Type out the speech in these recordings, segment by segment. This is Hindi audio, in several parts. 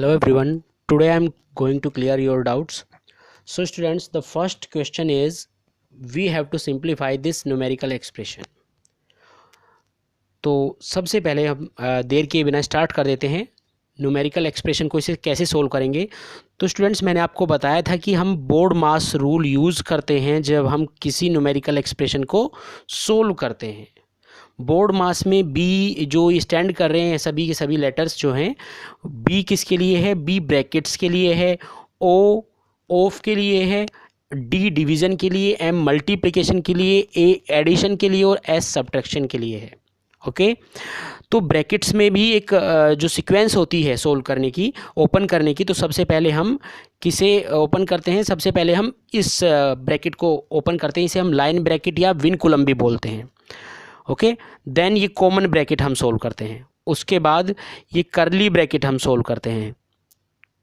Hello everyone, today I am going to clear your doubts. So students, the first question is we have to simplify this numerical expression. तो सबसे पहले हम देर किए बिना स्टार्ट कर देते हैं न्यूमेरिकल एक्सप्रेशन को इसे कैसे सोल्व करेंगे। तो स्टूडेंट्स, मैंने आपको बताया था कि हम बोर्ड मास रूल यूज़ करते हैं जब हम किसी न्यूमेरिकल एक्सप्रेशन को सोल्व करते हैं। बोर्ड मास में बी जो स्टैंड कर रहे हैं सभी के सभी लेटर्स जो हैं, बी किसके लिए है, बी ब्रैकेट्स के लिए है, ओ ऑफ के लिए है, डी डिवीज़न के लिए, एम मल्टीप्लिकेशन के लिए, ए एडिशन के लिए और एस सब्ट्रैक्शन के लिए है। ओके तो ब्रैकेट्स में भी एक जो सीक्वेंस होती है सोल्व करने की, ओपन करने की, तो सबसे पहले हम किसे ओपन करते हैं, सबसे पहले हम इस ब्रैकेट को ओपन करते हैं, इसे हम लाइन ब्रैकेट या विनकुलम भी बोलते हैं। ओके देन ये कॉमन ब्रैकेट हम सोल्व करते हैं, उसके बाद ये करली ब्रैकेट हम सोल्व करते हैं।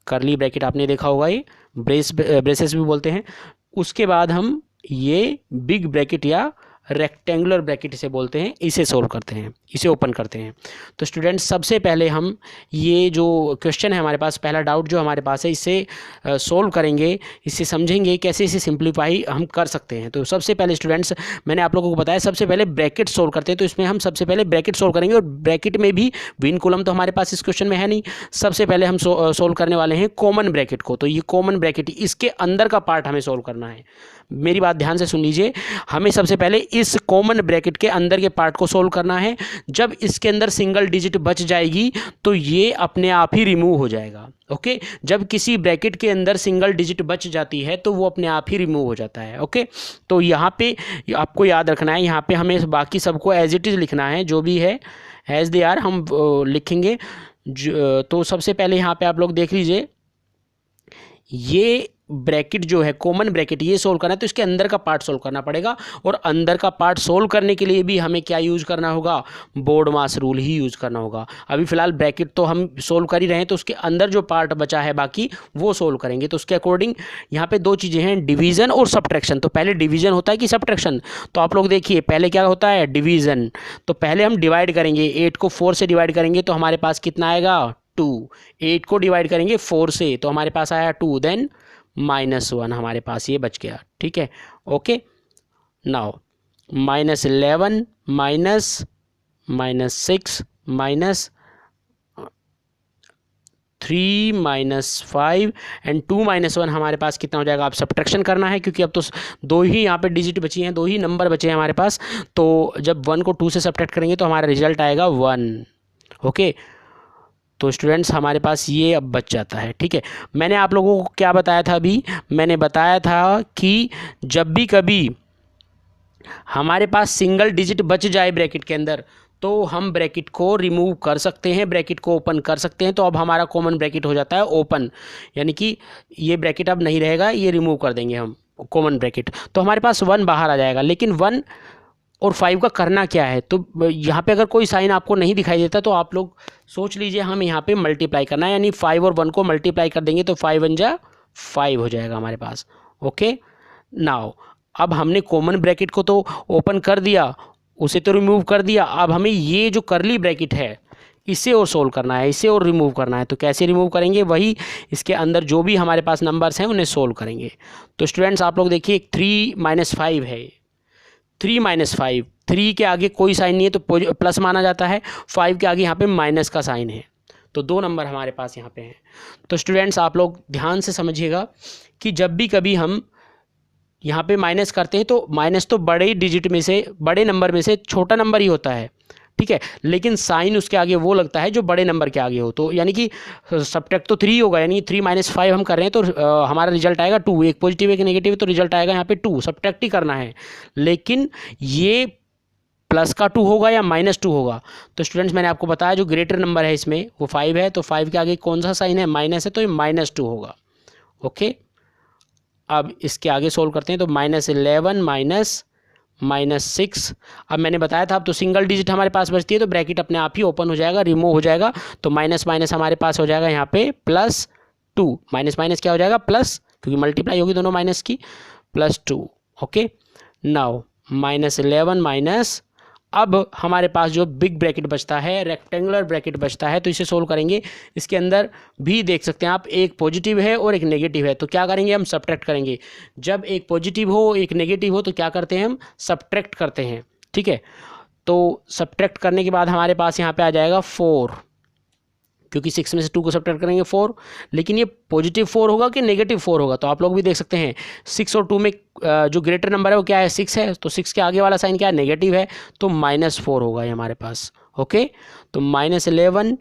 करली ब्रैकेट आपने देखा होगा, ये ब्रेसेस भी बोलते हैं। उसके बाद हम ये बिग ब्रैकेट या रेक्टेंगुलर ब्रैकेट इसे बोलते हैं, इसे सोल्व करते हैं, इसे ओपन करते हैं। तो स्टूडेंट्स, सबसे पहले हम ये जो क्वेश्चन है हमारे पास, पहला डाउट जो हमारे पास है, इसे सोल्व करेंगे, इसे समझेंगे कैसे इसे सिंप्लीफाई हम कर सकते हैं। तो सबसे पहले स्टूडेंट्स, मैंने आप लोगों को बताया सबसे पहले ब्रैकेट सोल्व करते हैं, तो इसमें हम सबसे पहले ब्रैकेट सोल्व करेंगे और ब्रैकेट में भी विनकुलम तो हमारे पास इस क्वेश्चन में है नहीं। सबसे पहले हम सोल्व करने वाले हैं कॉमन ब्रैकेट को। तो ये कॉमन ब्रैकेट, इसके अंदर का पार्ट हमें सोल्व करना है। मेरी बात ध्यान से सुन लीजिए, हमें सबसे पहले इस कॉमन ब्रैकेट के अंदर के पार्ट को सोल्व करना है। जब इसके अंदर सिंगल डिजिट बच जाएगी तो ये अपने आप ही रिमूव हो जाएगा। ओके जब किसी ब्रैकेट के अंदर सिंगल डिजिट बच जाती है तो वो अपने आप ही रिमूव हो जाता है। ओके तो यहाँ पे आपको याद रखना है, यहाँ पे हमें बाकी सबको एज इट इज़ लिखना है, जो भी है एज दे आर हम लिखेंगे। तो सबसे पहले यहाँ पे आप लोग देख लीजिए, ये ब्रैकेट जो है कॉमन ब्रैकेट, ये सोल्व करना है तो इसके अंदर का पार्ट सोल्व करना पड़ेगा। और अंदर का पार्ट सोल्व करने के लिए भी हमें क्या यूज़ करना होगा, बोर्ड मास रूल ही यूज़ करना होगा। अभी फ़िलहाल ब्रैकेट तो हम सोल्व कर ही रहे हैं, तो उसके अंदर जो पार्ट बचा है बाकी वो सोल्व करेंगे। तो उसके अकॉर्डिंग यहाँ पे दो चीज़ें हैं, डिवीज़न और सब्ट्रैक्शन। तो पहले डिवीज़न होता है कि सब्ट्रैक्शन, तो आप लोग देखिए पहले क्या होता है, डिवीज़न। तो पहले हम डिवाइड करेंगे, 8 को 4 से डिवाइड करेंगे तो हमारे पास कितना आएगा, 2। 8 को डिवाइड करेंगे 4 से तो हमारे पास आया 2, देन -1 हमारे पास ये बच गया। ठीक है, ओके नाउ -11 -6 -3 -5 एंड 2 -1 हमारे पास कितना हो जाएगा। आप सब्ट्रैक्शन करना है क्योंकि अब तो दो ही यहाँ पे डिजिट बची हैं, दो ही नंबर बचे हैं हमारे पास। तो जब 1 को 2 से सब्ट्रैक्ट करेंगे तो हमारा रिजल्ट आएगा 1। ओके तो स्टूडेंट्स, हमारे पास ये अब बच जाता है। ठीक है, मैंने आप लोगों को क्या बताया था अभी, मैंने बताया था कि जब भी कभी हमारे पास सिंगल डिजिट बच जाए ब्रैकेट के अंदर तो हम ब्रैकेट को रिमूव कर सकते हैं, ब्रैकेट को ओपन कर सकते हैं। तो अब हमारा कॉमन ब्रैकेट हो जाता है ओपन, यानी कि ये ब्रैकेट अब नहीं रहेगा, ये रिमूव कर देंगे हम कॉमन ब्रैकेट, तो हमारे पास 1 बाहर आ जाएगा। लेकिन 1 और 5 का करना क्या है, तो यहाँ पे अगर कोई साइन आपको नहीं दिखाई देता तो आप लोग सोच लीजिए हम यहाँ पे मल्टीप्लाई करना है, यानी 5 और 1 को मल्टीप्लाई कर देंगे तो 5 1 जा 5 हो जाएगा हमारे पास। ओके नाउ अब हमने कॉमन ब्रैकेट को तो ओपन कर दिया, उसे तो रिमूव कर दिया। अब हमें ये जो करली ब्रैकेट है इसे और सोल्व करना है, इसे और रिमूव करना है। तो कैसे रिमूव करेंगे, वही इसके अंदर जो भी हमारे पास नंबर्स हैं उन्हें सोल्व करेंगे। तो स्टूडेंट्स आप लोग देखिए 3 -5 है, 3 -5, 3 के आगे कोई साइन नहीं है तो प्लस माना जाता है, 5 के आगे यहाँ पे माइनस का साइन है, तो 2 नंबर हमारे पास यहाँ पे हैं। तो स्टूडेंट्स आप लोग ध्यान से समझिएगा कि जब भी कभी हम यहाँ पे माइनस करते हैं तो माइनस तो बड़े डिजिट में से, बड़े नंबर में से छोटा नंबर ही होता है। ठीक है, लेकिन साइन उसके आगे वो लगता है जो बड़े नंबर के आगे हो। तो यानी कि सब्ट्रैक्ट तो 3 होगा, यानी 3 -5 हम कर रहे हैं तो हमारा रिजल्ट आएगा 2। एक पॉजिटिव एक नेगेटिव, तो रिजल्ट आएगा यहाँ पे 2, सब्ट्रैक्ट ही करना है। लेकिन ये प्लस का 2 होगा या -2 होगा। तो स्टूडेंट्स मैंने आपको बताया जो ग्रेटर नंबर है इसमें वो 5 है, तो 5 के आगे कौन सा साइन है, माइनस है, तो ये -2 होगा। ओके अब इसके आगे सोल्व करते हैं तो -11 -6। अब मैंने बताया था अब तो सिंगल डिजिट हमारे पास बचती है तो ब्रैकेट अपने आप ही ओपन हो जाएगा, रिमूव हो जाएगा। तो माइनस माइनस हमारे पास हो जाएगा यहाँ पे +2, माइनस माइनस क्या हो जाएगा प्लस, क्योंकि मल्टीप्लाई होगी दोनों माइनस की, +2। ओके नाउ -11 माइनस अब हमारे पास जो बिग ब्रैकेट बचता है, रेक्टेंगुलर ब्रैकेट बचता है, तो इसे सोल्व करेंगे। इसके अंदर भी देख सकते हैं आप, एक पॉजिटिव है और एक नेगेटिव है, तो क्या करेंगे हम सब्ट्रैक्ट करेंगे। जब एक पॉजिटिव हो एक नेगेटिव हो तो क्या करते हैं हम सब्ट्रैक्ट करते हैं, ठीक है। तो सब्ट्रैक्ट करने के बाद हमारे पास यहाँ पे आ जाएगा 4, क्योंकि 6 में से 2 को सब्ट्रैक्ट करेंगे 4। लेकिन ये पॉजिटिव 4 होगा कि नेगेटिव 4 होगा, तो आप लोग भी देख सकते हैं 6 और 2 में जो ग्रेटर नंबर है वो क्या है 6 है, तो 6 के आगे वाला साइन क्या है नेगेटिव है, तो -4 होगा ये हमारे पास। ओके, तो -11।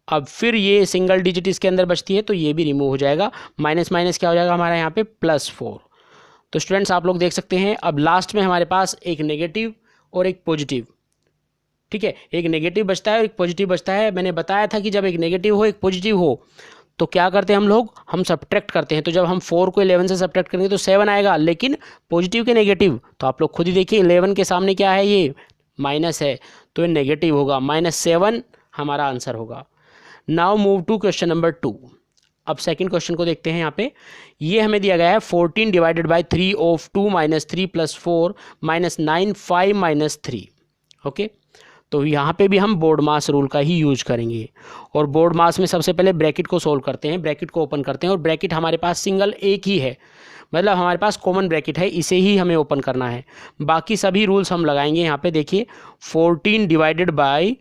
अब फिर ये सिंगल डिजिट इसके अंदर बचती है तो ये भी रिमूव हो जाएगा, माइनस माइनस क्या हो जाएगा हमारा यहाँ पे +4। तो स्टूडेंट्स आप लोग देख सकते हैं अब लास्ट में हमारे पास एक नेगेटिव और एक पॉजिटिव, ठीक है, एक नेगेटिव बचता है और एक पॉजिटिव बचता है। मैंने बताया था कि जब एक नेगेटिव हो एक पॉजिटिव हो तो क्या करते हैं हम सब्ट्रैक्ट करते हैं। तो जब हम 4 को 11 से सब्ट्रैक्ट करेंगे तो 7 आएगा, लेकिन पॉजिटिव के नेगेटिव, तो आप लोग खुद ही देखिए 11 के सामने क्या है, ये माइनस है, तो ये नेगेटिव होगा, -7 हमारा आंसर होगा। Now move to question number 2। अब सेकंड क्वेश्चन को देखते हैं। यहाँ पे ये हमें दिया गया है 14 डिवाइडेड बाई 3 ऑफ 2 - 3 + 4 - 9 5 - 3। ओके, तो यहाँ पे भी हम बोर्ड मास रूल का ही यूज करेंगे। और बोर्ड मास में सबसे पहले ब्रैकेट को सोल्व करते हैं, ब्रैकेट को ओपन करते हैं, और ब्रैकेट हमारे पास सिंगल एक ही है, मतलब हमारे पास कॉमन ब्रैकेट है, इसे ही हमें ओपन करना है। बाकी सभी रूल्स हम लगाएंगे। यहाँ पे देखिए 14 डिवाइडेड बाई,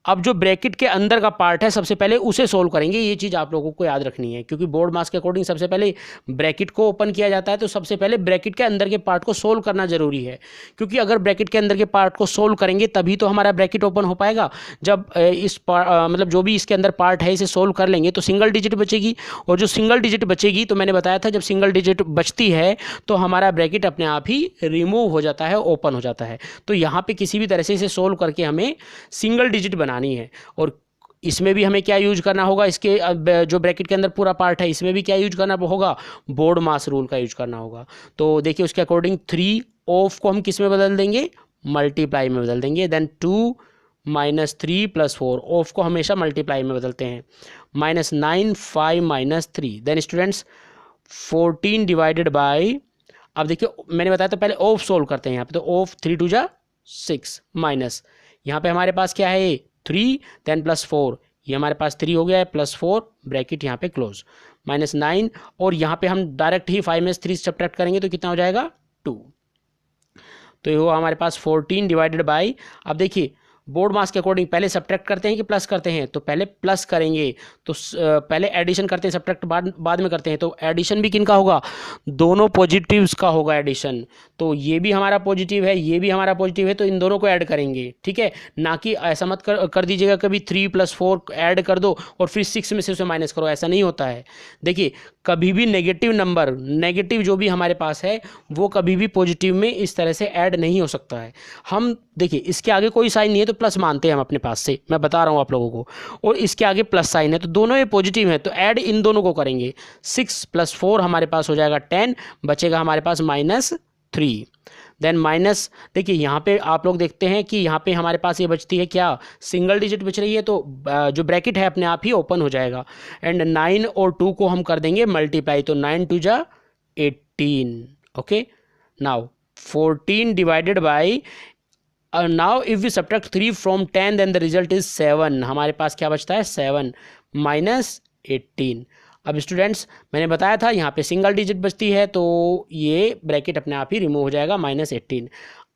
अब जो ब्रैकेट के अंदर का पार्ट है सबसे पहले उसे सोल्व करेंगे, ये चीज़ आप लोगों को याद रखनी है, क्योंकि बोर्ड मास के अकॉर्डिंग सबसे पहले ब्रैकेट को ओपन किया जाता है, तो सबसे पहले ब्रैकेट के अंदर के पार्ट को सोल्व करना जरूरी है, क्योंकि अगर ब्रैकेट के अंदर के पार्ट को सोल्व करेंगे तभी तो हमारा ब्रैकेट ओपन हो पाएगा। जब मतलब जो भी इसके अंदर पार्ट है इसे सोल्व कर लेंगे तो सिंगल डिजिट बचेगी, और जो सिंगल डिजिट बचेगी, तो मैंने बताया था जब सिंगल डिजिट बचती है तो हमारा ब्रैकेट अपने आप ही रिमूव हो जाता है, ओपन हो जाता है। तो यहाँ पे किसी भी तरह से इसे सोल्व करके हमें सिंगल डिजिट बनानी है। और इसमें भी हमें क्या यूज करना होगा, इसके जो ब्रैकेट के अंदर पूरा पार्ट है इसमें भी क्या यूज करना होगा, बोर्ड मास रूल का यूज करना होगा। तो देखिए उसके अकॉर्डिंग 3 ऑफ को हम किस में बदल देंगे, मल्टीप्लाई में बदल देंगे। देन 2 - 3 + 4, ऑफ को हमेशा मल्टीप्लाई में बदलते हैं, -9 5 - 3। देन स्टूडेंट्स 14 डिवाइडेड बाई, अब देखिए मैंने बताया था पहले ऑफ सोल्व करते हैं यहाँ पे, तो ऑफ 3 × 2 = 6 माइनस, यहाँ पे हमारे पास क्या है 3, देन +4, ये हमारे पास 3 हो गया है, +4 ब्रैकेट यहाँ पे क्लोज, -9, और यहाँ पे हम डायरेक्ट ही 5 में से 3 सब्ट्रैक्ट करेंगे तो कितना हो जाएगा 2। तो ये हुआ हमारे पास 14 डिवाइडेड बाई, अब देखिए बोर्ड मास के अकॉर्डिंग पहले सब्ट्रैक्ट करते हैं कि प्लस करते हैं, तो पहले प्लस करेंगे, तो पहले एडिशन करते हैं, सब्ट्रैक्ट बाद में करते हैं। तो एडिशन भी किनका होगा, दोनों पॉजिटिव्स का होगा एडिशन। तो ये भी हमारा पॉजिटिव है, ये भी हमारा पॉजिटिव है, तो इन दोनों को ऐड करेंगे, ठीक है। ना कि ऐसा मत कर दीजिएगा कभी 3 + 4 ऐड कर दो और फिर 6 में से उसे माइनस करो, ऐसा नहीं होता है। देखिए कभी भी नेगेटिव नंबर, नेगेटिव जो भी हमारे पास है वो कभी भी पॉजिटिव में इस तरह से ऐड नहीं हो सकता है। हम देखिए इसके आगे कोई साइन नहीं है तो प्लस मानते हैं हम अपने पास से, मैं बता रहा हूँ आप लोगों को, और इसके आगे प्लस साइन है तो दोनों ये पॉजिटिव है, तो ऐड इन दोनों को करेंगे। 6 + 4 हमारे पास हो जाएगा 10, बचेगा हमारे पास -3। देन माइनस, देखिए यहाँ पे आप लोग देखते हैं कि यहाँ पे हमारे पास ये बचती है क्या, सिंगल डिजिट बच रही है, तो जो ब्रैकेट है अपने आप ही ओपन हो जाएगा। एंड 9 और 2 को हम कर देंगे मल्टीप्लाई, तो 9 × 2 = 18। Okay, now 14 divided by, now if we subtract 3 from 10 then the result is 7। हमारे पास क्या बचता है 7 -18। अब स्टूडेंट्स मैंने बताया था यहाँ पे सिंगल डिजिट बचती है तो ये ब्रैकेट अपने आप ही रिमूव हो जाएगा, -18।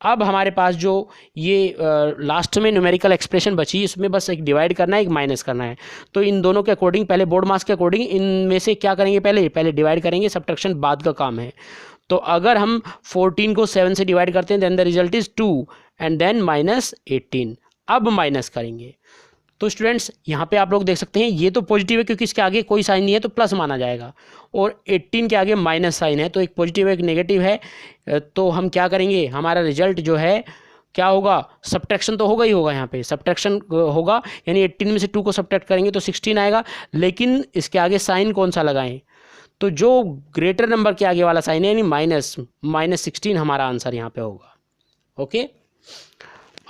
अब हमारे पास जो ये लास्ट में न्यूमेरिकल एक्सप्रेशन बची, इसमें बस एक डिवाइड करना है, एक माइनस करना है। तो इन दोनों के अकॉर्डिंग पहले बोर्ड मास के अकॉर्डिंग इनमें से क्या करेंगे, पहले डिवाइड करेंगे, सब्ट्रैक्शन बाद का काम है। तो अगर हम 14 को 7 से डिवाइड करते हैं then the result is 2 and then -18। अब माइनस करेंगे, तो स्टूडेंट्स यहाँ पे आप लोग देख सकते हैं ये तो पॉजिटिव है क्योंकि इसके आगे कोई साइन नहीं है तो प्लस माना जाएगा, और 18 के आगे माइनस साइन है, तो एक पॉजिटिव एक नेगेटिव है। तो हम क्या करेंगे, हमारा रिजल्ट जो है क्या होगा, सब्ट्रैक्शन तो होगा ही होगा, यहाँ पे सब्ट्रैक्शन होगा, यानी 18 में से 2 को सब्ट्रैक्ट करेंगे तो 16 आएगा, लेकिन इसके आगे साइन कौन सा लगाएं, तो जो ग्रेटर नंबर के आगे वाला साइन है यानी -16 हमारा आंसर यहाँ पे होगा। Okay,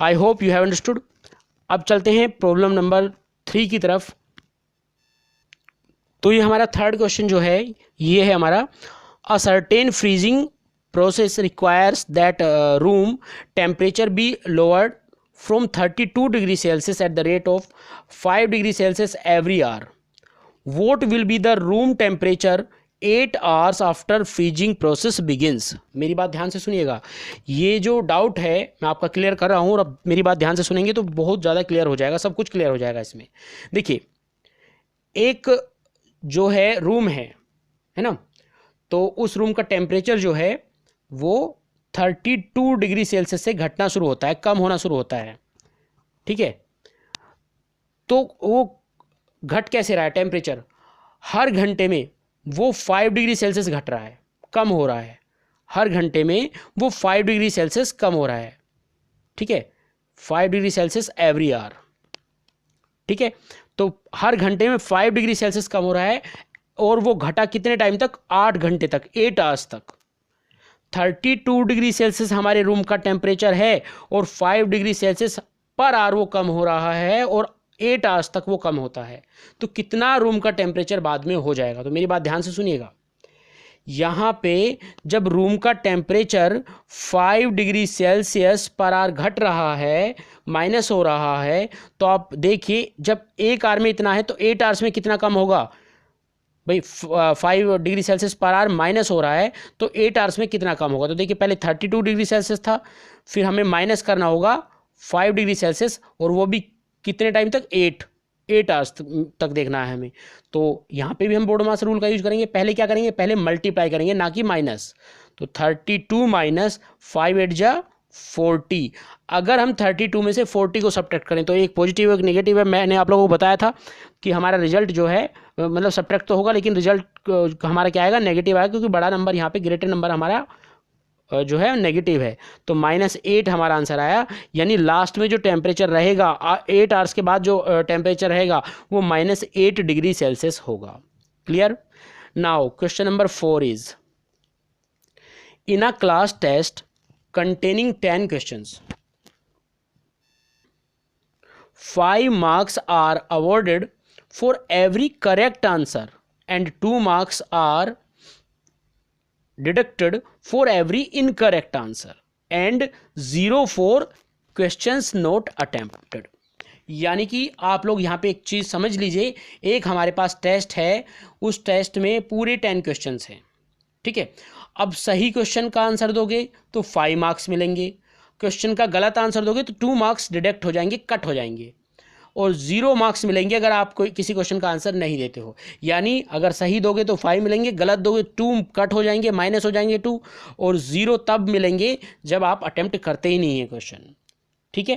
I hope you have understood. अब चलते हैं प्रॉब्लम नंबर 3 की तरफ। तो ये हमारा थर्ड क्वेश्चन जो है ये है हमारा, a certain freezing process requires that room temperature be lowered from 32 degree Celsius at the rate of 5 degree Celsius every hour. What will be the room temperature 8 hours after freezing process begins? मेरी बात ध्यान से सुनिएगा, ये जो डाउट है मैं आपका क्लियर कर रहा हूँ, और अब मेरी बात ध्यान से सुनेंगे तो बहुत ज़्यादा क्लियर हो जाएगा, सब कुछ क्लियर हो जाएगा इसमें। देखिए, एक जो है रूम है ना, तो उस रूम का टेम्परेचर जो है वो 32 डिग्री सेल्सियस से घटना शुरू होता है, कम होना शुरू होता है, ठीक है। तो वो घट कैसे रहा है टेम्परेचर? हर घंटे में वो 5 डिग्री सेल्सियस घट रहा है, कम हो रहा है, हर घंटे में वो 5 डिग्री सेल्सियस कम हो रहा है, ठीक है, 5 डिग्री सेल्सियस एवरी आवर, ठीक है। तो हर घंटे में 5 डिग्री सेल्सियस कम हो रहा है, और वो घटा कितने टाइम तक? 8 घंटे तक, 8 आवर्स तक। 32 डिग्री सेल्सियस हमारे रूम का टेम्परेचर है, और 5 डिग्री सेल्सियस पर आवर वो कम हो रहा है, और 8 आवर्स तक वो कम होता है। तो कितना रूम का टेम्परेचर बाद में हो जाएगा? तो मेरी बात ध्यान से सुनिएगा, यहाँ पे जब रूम का temperature 5 degree Celsius per hour घट रहा है, माइनस हो रहा है, तो आप देखिए जब 1 आवर में इतना है तो 8 आवर्स में कितना कम होगा भाई? 5 degree Celsius per hour minus हो रहा है, तो 8 आवर्स में कितना कम होगा? तो देखिए, पहले 32 डिग्री सेल्सियस था, फिर हमें माइनस करना होगा 5 डिग्री सेल्सियस, और वो भी कितने टाइम तक? 8 आवर्स तक देखना है हमें। तो यहाँ पे भी हम बोर्डमास रूल का यूज करेंगे। पहले क्या करेंगे? पहले मल्टीप्लाई करेंगे, ना कि माइनस। तो 32 माइनस 5 8 जा 40। अगर हम 32 में से 40 को सब्ट्रैक्ट करें तो एक पॉजिटिव एक नेगेटिव है। मैंने आप लोगों को बताया था कि हमारा रिजल्ट जो है, मतलब सब्ट्रैक्ट तो होगा लेकिन रिजल्ट हमारा क्या आएगा? नेगेटिव आएगा, क्योंकि बड़ा नंबर यहाँ पे, ग्रेटर नंबर हमारा जो है नेगेटिव है। तो -8 हमारा आंसर आया, यानी लास्ट में जो टेम्परेचर रहेगा 8 आवर्स के बाद जो टेम्परेचर रहेगा वो -8 डिग्री सेल्सियस होगा। Clear? Now question number 4 is, in a class test containing 10 questions, 5 marks are awarded for every correct answer and 2 marks are deducted for every incorrect answer and 0 for questions not attempted। यानी कि आप लोग यहाँ पे एक चीज़ समझ लीजिए, एक हमारे पास टेस्ट है, उस टेस्ट में पूरे 10 क्वेश्चंस हैं, ठीक है। अब सही क्वेश्चन का आंसर दोगे तो 5 मार्क्स मिलेंगे, क्वेश्चन का गलत आंसर दोगे तो 2 मार्क्स डिडक्ट हो जाएंगे, कट हो जाएंगे, और 0 मार्क्स मिलेंगे अगर आप कोई किसी क्वेश्चन का आंसर नहीं देते हो। यानी अगर सही दोगे तो 5 मिलेंगे, गलत दोगे 2 कट हो जाएंगे, माइनस हो जाएंगे 2, और 0 तब मिलेंगे जब आप अटेम्प्ट करते ही नहीं है क्वेश्चन, ठीक है।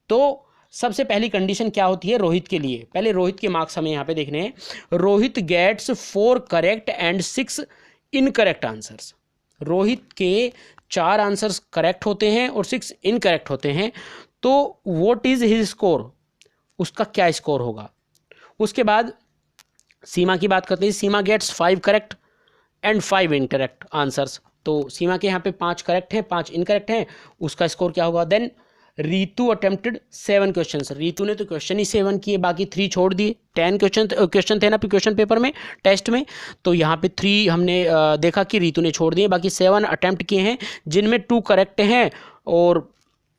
तो सबसे पहली कंडीशन क्या होती है रोहित के लिए? पहले रोहित के मार्क्स हमें यहाँ पे देखने हैं। Rohit gets 4 correct and 6 incorrect answers. Rohit के 4 आंसर्स करेक्ट होते हैं और 6 इनकरेक्ट होते हैं। तो व्हाट इज हिज स्कोर? उसका क्या स्कोर होगा? उसके बाद सीमा की बात करते हैं। Seema gets 5 correct and 5 incorrect answers. तो सीमा के यहाँ पे 5 करेक्ट हैं, 5 इनकरेक्ट हैं, उसका स्कोर क्या होगा? Then Ritu attempted 7 question. Ritu ने तो क्वेश्चन ही 7 किए, बाकी 3 छोड़ दिए। 10 क्वेश्चन थे ना क्वेश्चन पेपर में, टेस्ट में, तो यहाँ पे 3 हमने देखा कि रीतू ने छोड़ दिए, बाकी 7 अटेम्प्ट किए हैं, जिनमें 2 करेक्ट हैं और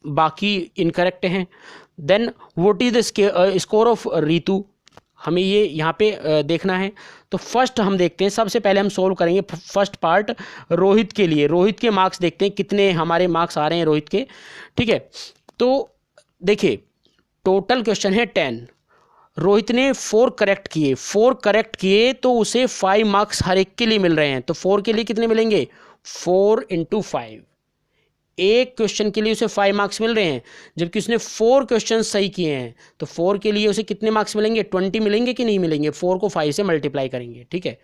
बाकी इनकरेक्ट हैं। Then what is the score of Ritu? हमें ये यहाँ पे देखना है। तो फर्स्ट हम देखते हैं, सबसे पहले हम सोल्व करेंगे फर्स्ट पार्ट रोहित के लिए। रोहित के मार्क्स देखते हैं, कितने हमारे मार्क्स आ रहे हैं रोहित के, ठीक है। तो देखिए, टोटल क्वेश्चन है 10, रोहित ने 4 करेक्ट किए, 4 करेक्ट किए तो उसे 5 मार्क्स हर एक के लिए मिल रहे हैं। तो 4 के लिए कितने मिलेंगे? 4 × 5, एक क्वेश्चन के लिए उसे 5 मार्क्स मिल रहे हैं, जबकि उसने 4 क्वेश्चन सही किए हैं। तो 4 के लिए उसे कितने मार्क्स मिलेंगे? 20 मिलेंगे कि नहीं मिलेंगे? 4 को 5 से मल्टीप्लाई करेंगे, ठीक है।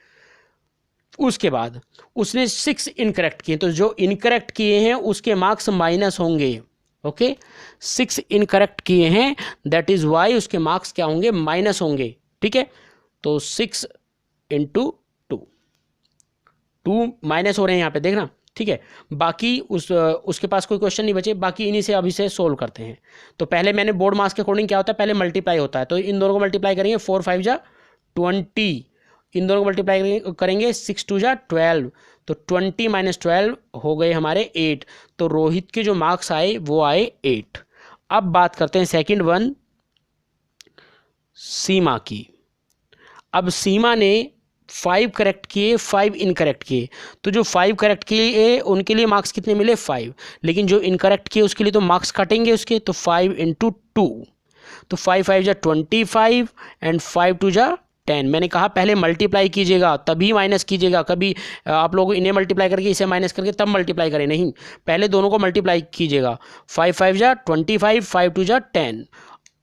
उसके बाद उसने 6 इनकरेक्ट किए, तो जो इनकरेक्ट किए हैं उसके मार्क्स माइनस होंगे, ओके। 6 इनकरेक्ट किए हैं, दैट इज वाई उसके मार्क्स क्या होंगे? माइनस होंगे, ठीक है। तो 6 × 2 माइनस हो रहे हैं यहाँ पे, देखना, ठीक है। बाकी उसके पास कोई क्वेश्चन नहीं बचे, बाकी इन्हीं से अभी से सोल्व करते हैं। तो पहले मैंने बोर्ड मार्क्स के अकॉर्डिंग क्या होता है, पहले मल्टीप्लाई होता है, तो इन दोनों को मल्टीप्लाई करेंगे। 4 5 जा 20, इन दोनों को मल्टीप्लाई करेंगे 6 2 जा 12, तो 20 - 12 हो गए हमारे 8। तो रोहित के जो मार्क्स आए वो आए 8। अब बात करते हैं सेकंड वन, सीमा की। अब सीमा ने 5 करेक्ट किए, 5 इनकरेक्ट किए, तो जो 5 करेक्ट किए उनके लिए मार्क्स कितने मिले 5, लेकिन जो इनकरेक्ट किए उसके लिए तो मार्क्स कटेंगे उसके, तो 5 इंटू 2, तो 5 5 जा 25 एंड 5 2 जा 10। मैंने कहा पहले मल्टीप्लाई कीजिएगा तभी माइनस कीजिएगा, कभी आप लोग इन्हें मल्टीप्लाई करके इसे माइनस करके तब मल्टीप्लाई करें, नहीं, पहले दोनों को मल्टीप्लाई कीजिएगा। 5 5 जा 25, 5 2 जा 10,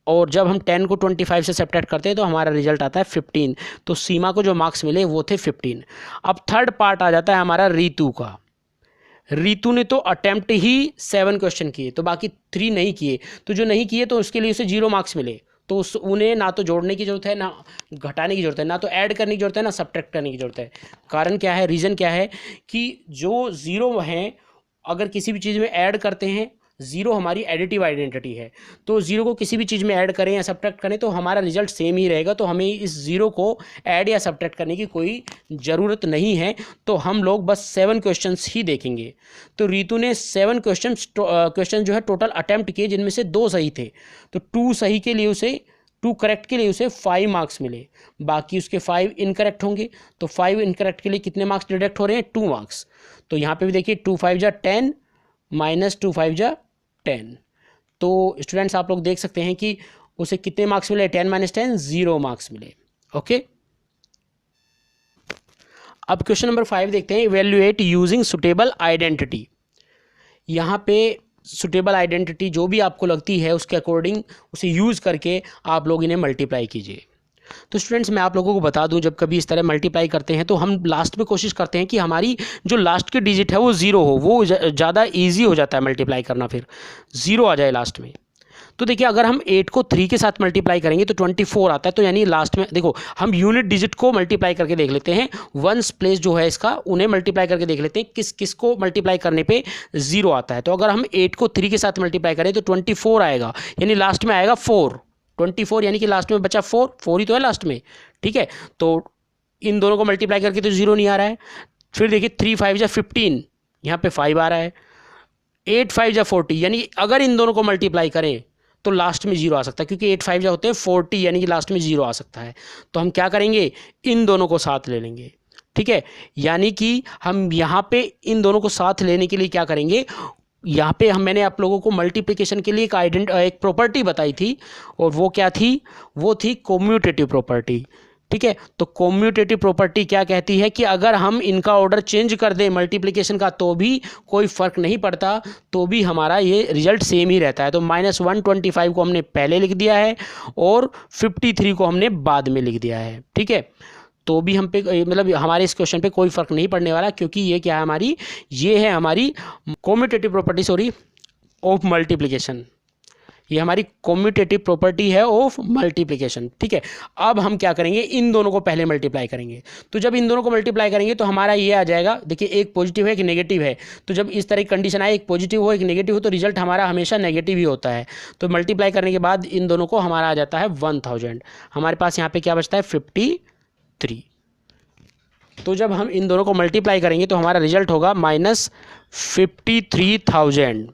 और जब हम 10 को 25 से सब्ट्रैक्ट करते हैं तो हमारा रिजल्ट आता है 15। तो सीमा को जो मार्क्स मिले वो थे 15। अब थर्ड पार्ट आ जाता है हमारा रीतू का। रीतू ने तो अटेम्प्ट ही 7 क्वेश्चन किए, तो बाकी 3 नहीं किए, तो जो नहीं किए तो उसके लिए उसे 0 मार्क्स मिले। तो उन्हें ना तो जोड़ने की ज़रूरत है, ना घटाने की ज़रूरत है, ना तो ऐड करने की ज़रूरत है, ना सब्ट्रैक्ट करने की ज़रूरत है। कारण क्या है, रीज़न क्या है कि जो 0 हैं अगर किसी भी चीज़ में ऐड करते हैं, 0 हमारी एडिटिव आइडेंटिटी है, तो 0 को किसी भी चीज़ में ऐड करें या सब्ट्रैक्ट करें तो हमारा रिजल्ट सेम ही रहेगा, तो हमें इस 0 को ऐड या सब्ट्रैक्ट करने की कोई ज़रूरत नहीं है। तो हम लोग बस 7 क्वेश्चंस ही देखेंगे। तो रीतू ने 7 क्वेश्चन जो है टोटल अटैम्प्ट किए, जिनमें से 2 सही थे, तो 2 सही के लिए उसे 2 करेक्ट के लिए उसे 5 मार्क्स मिले, बाकी उसके 5 इनकरेक्ट होंगे, तो 5 इनकरेक्ट के लिए कितने मार्क्स डिडक्ट हो रहे हैं, 2 मार्क्स। तो यहाँ पे भी देखिए 2 5 जा 10 माइनस 2 5 जा 10। तो स्टूडेंट्स आप लोग देख सकते हैं कि उसे कितने मार्क्स मिले, 10 माइनस 10 0 मार्क्स मिले। ओके, अब क्वेश्चन नंबर 5 देखते हैं, इवेल्युएट यूजिंग सुटेबल आइडेंटिटी। यहाँ पे सुटेबल आइडेंटिटी जो भी आपको लगती है उसके अकॉर्डिंग उसे यूज़ करके आप लोग इन्हें मल्टीप्लाई कीजिए। तो स्टूडेंट्स मैं आप लोगों को बता दूं, जब कभी इस तरह मल्टीप्लाई करते हैं तो हम लास्ट में कोशिश करते हैं कि हमारी जो लास्ट की डिजिट है वो 0 हो, वो ज़्यादा ईजी हो जाता है मल्टीप्लाई करना, फिर 0 आ जाए लास्ट में। तो देखिए अगर हम 8 को 3 के साथ मल्टीप्लाई करेंगे तो 24 आता है, तो यानी लास्ट में देखो हम यूनिट डिजिट को मल्टीप्लाई करके देख लेते हैं, वंस प्लेस जो है इसका उन्हें मल्टीप्लाई करके देख लेते हैं किस किस को मल्टीप्लाई करने पे 0 आता है। तो अगर हम 8 को 3 के साथ मल्टीप्लाई करें तो 24 आएगा, यानी लास्ट में आएगा 4, 24 यानी कि लास्ट में बचा 4 ही तो है लास्ट में, ठीक है। तो इन दोनों को मल्टीप्लाई करके तो 0 नहीं आ रहा है। फिर देखिए 3 5 जा 15, यहाँ पे 5 आ रहा है, 8 5 जा 40, यानी अगर इन दोनों को मल्टीप्लाई करें तो लास्ट में 0 आ सकता है, क्योंकि 8 5 जा होते हैं 40, यानी कि लास्ट में 0 आ सकता है। तो हम क्या करेंगे, इन दोनों को साथ ले लेंगे, ठीक है। यानी कि हम यहाँ पे इन दोनों को साथ लेने के लिए क्या करेंगे, यहाँ पे मैंने आप लोगों को मल्टीप्लिकेशन के लिए एक प्रॉपर्टी बताई थी, और वो क्या थी, वो थी कोम्यूटेटिव प्रॉपर्टी, ठीक है। तो कोम्यूटेटिव प्रॉपर्टी क्या कहती है कि अगर हम इनका ऑर्डर चेंज कर दें मल्टीप्लिकेशन का तो भी कोई फ़र्क नहीं पड़ता, तो भी हमारा ये रिजल्ट सेम ही रहता है। तो -125 को हमने पहले लिख दिया है और 53 को हमने बाद में लिख दिया है, ठीक है। तो भी हम पे मतलब हमारे इस क्वेश्चन पे कोई फ़र्क नहीं पड़ने वाला, क्योंकि ये क्या है हमारी, ये है हमारी कोम्यूटेटिव प्रॉपर्टी ऑफ मल्टीप्लिकेशन, ये हमारी कोम्यूटेटिव प्रॉपर्टी है ऑफ मल्टीप्लिकेशन, ठीक है। अब हम क्या करेंगे, इन दोनों को पहले मल्टीप्लाई करेंगे। तो जब इन दोनों को मल्टीप्लाई करेंगे तो हमारा ये आ जाएगा, देखिए एक पॉजिटिव है एक नेगेटिव है, तो जब इस तरह की कंडीशन आए, एक पॉजिटिव हो एक नेगेटिव हो, तो रिजल्ट हमारा हमेशा नेगेटिव ही होता है। तो मल्टीप्लाई करने के बाद इन दोनों को हमारा आ जाता है 1000। हमारे पास यहाँ पर क्या बचता है 53। तो जब हम इन दोनों को मल्टीप्लाई करेंगे तो हमारा रिजल्ट होगा -53,000।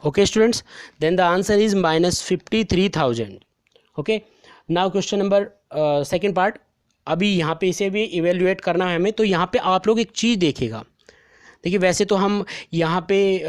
Okay students, then the answer is -53,000। Okay, now question number second part. अभी यहाँ पे इसे भी इवेल्युएट करना है हमें, तो यहाँ पे आप लोग एक चीज़ देखिएगा। देखिए वैसे तो हम यहाँ पे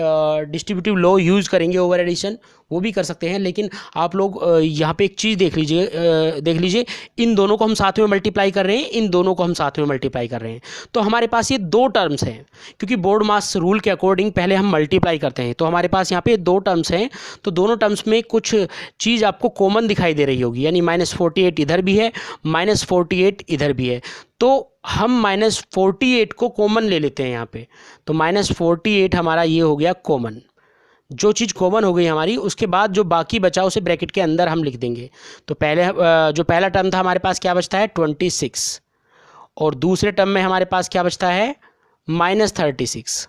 डिस्ट्रीब्यूटिव लॉ यूज़ करेंगे, ओवर एडिशन वो भी कर सकते हैं, लेकिन आप लोग यहाँ पे एक चीज़ देख लीजिए, इन दोनों को हम साथ में मल्टीप्लाई कर रहे हैं, इन दोनों को हम साथ में मल्टीप्लाई कर रहे हैं, तो हमारे पास ये 2 टर्म्स हैं, क्योंकि बोर्ड मास रूल के अकॉर्डिंग पहले हम मल्टीप्लाई करते हैं। तो हमारे पास यहाँ पे 2 टर्म्स हैं, तो दोनों टर्म्स में कुछ चीज़ आपको कॉमन दिखाई दे रही होगी, यानी -48 इधर भी है, -48 इधर भी है, तो हम -48 को कॉमन ले लेते हैं यहाँ पे। तो -48 हमारा ये हो गया कॉमन, जो चीज़ कॉमन हो गई हमारी, उसके बाद जो बाकी बचा उसे ब्रैकेट के अंदर हम लिख देंगे। तो पहले जो पहला टर्म था हमारे पास क्या बचता है 26, और दूसरे टर्म में हमारे पास क्या बचता है -36।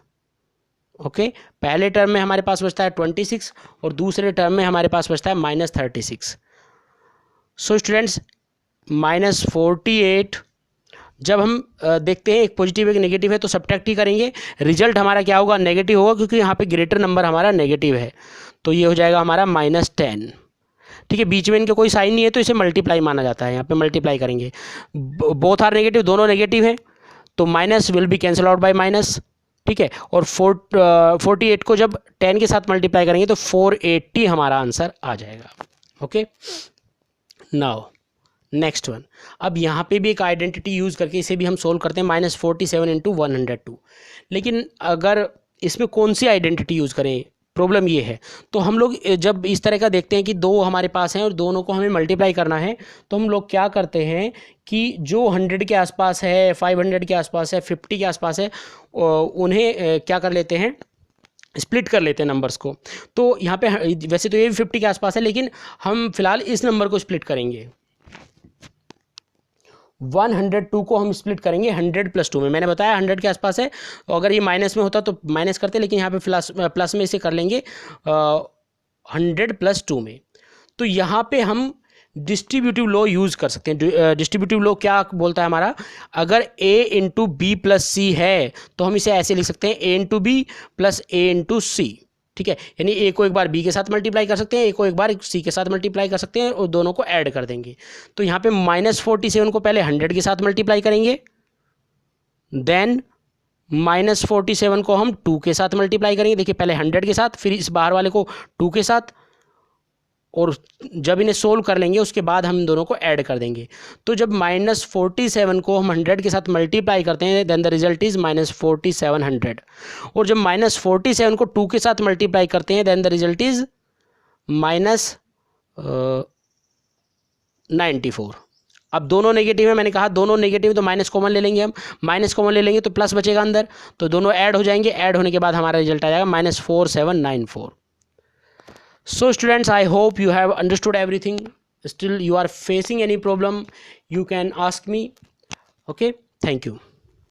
ओके, पहले टर्म में हमारे पास बचता है 26 और दूसरे टर्म में हमारे पास बचता है -36। सो स्टूडेंट्स, -48 जब हम देखते हैं एक पॉजिटिव एक नेगेटिव है तो सब्ट्रैक्ट ही करेंगे, रिजल्ट हमारा क्या होगा, नेगेटिव होगा, क्योंकि यहाँ पे ग्रेटर नंबर हमारा नेगेटिव है, तो ये हो जाएगा हमारा -10। ठीक है, बीच में इनके कोई साइन नहीं है तो इसे मल्टीप्लाई माना जाता है, यहाँ पे मल्टीप्लाई करेंगे, बोथ आर नेगेटिव, दोनों नेगेटिव है, तो minus will be cancel out by minus. ठीक है, और 48 को जब 10 के साथ मल्टीप्लाई करेंगे तो 480 हमारा आंसर आ जाएगा। Okay, now next one. अब यहाँ पे भी एक आइडेंटिटी यूज़ करके इसे भी हम सोल्व करते हैं, -47 इंटू 102। लेकिन अगर इसमें कौन सी आइडेंटिटी यूज़ करें, प्रॉब्लम ये है। तो हम लोग जब इस तरह का देखते हैं कि दो हमारे पास हैं और दोनों को हमें मल्टीप्लाई करना है, तो हम लोग क्या करते हैं कि जो 100 के आसपास है, 500 के आसपास है, 50 के आसपास है, उन्हें क्या कर लेते हैं, स्प्लिट कर लेते हैं नंबर्स को। तो यहाँ पे वैसे तो ये भी 50 के आसपास है, लेकिन हम फिलहाल इस नंबर को स्प्लिट करेंगे, 102 को हम स्प्लिट करेंगे 100 + 2 में। मैंने बताया 100 के आसपास है, तो अगर ये माइनस में होता तो माइनस करते, लेकिन यहाँ पे प्लस में इसे कर लेंगे 100 + 2 में। तो यहाँ पे हम डिस्ट्रीब्यूटिव लॉ यूज़ कर सकते हैं। डिस्ट्रीब्यूटिव लॉ क्या बोलता है हमारा, अगर a × b + c है तो हम इसे ऐसे लिख सकते हैं a × b + a × c। ठीक है, यानी a को एक बार b के साथ मल्टीप्लाई कर सकते हैं, a को एक बार c के साथ मल्टीप्लाई कर सकते हैं और दोनों को ऐड कर देंगे। तो यहाँ पे -47 को पहले 100 के साथ मल्टीप्लाई करेंगे, देन -47 को हम 2 के साथ मल्टीप्लाई करेंगे। देखिए, पहले 100 के साथ, फिर इस बाहर वाले को 2 के साथ, और जब इन्हें सोल्व कर लेंगे उसके बाद हम दोनों को ऐड कर देंगे। तो जब -47 को हम 100 के साथ मल्टीप्लाई करते हैं, देन द रिजल्ट इज़ -4700। और जब -47 को 2 के साथ मल्टीप्लाई करते हैं, देन द रिजल्ट इज़ -94। अब दोनों नेगेटिव है, मैंने कहा दोनों नेगेटिव, तो माइनस कॉमन ले लेंगे, हम माइनस कॉमन ले लेंगे तो प्लस बचेगा अंदर, तो दोनों ऐड हो जाएंगे, ऐड होने के बाद हमारा रिजल्ट आ जाएगा -4794। So students, I hope you have understood everything. Still you are facing any problem, you can ask me. Okay, thank you.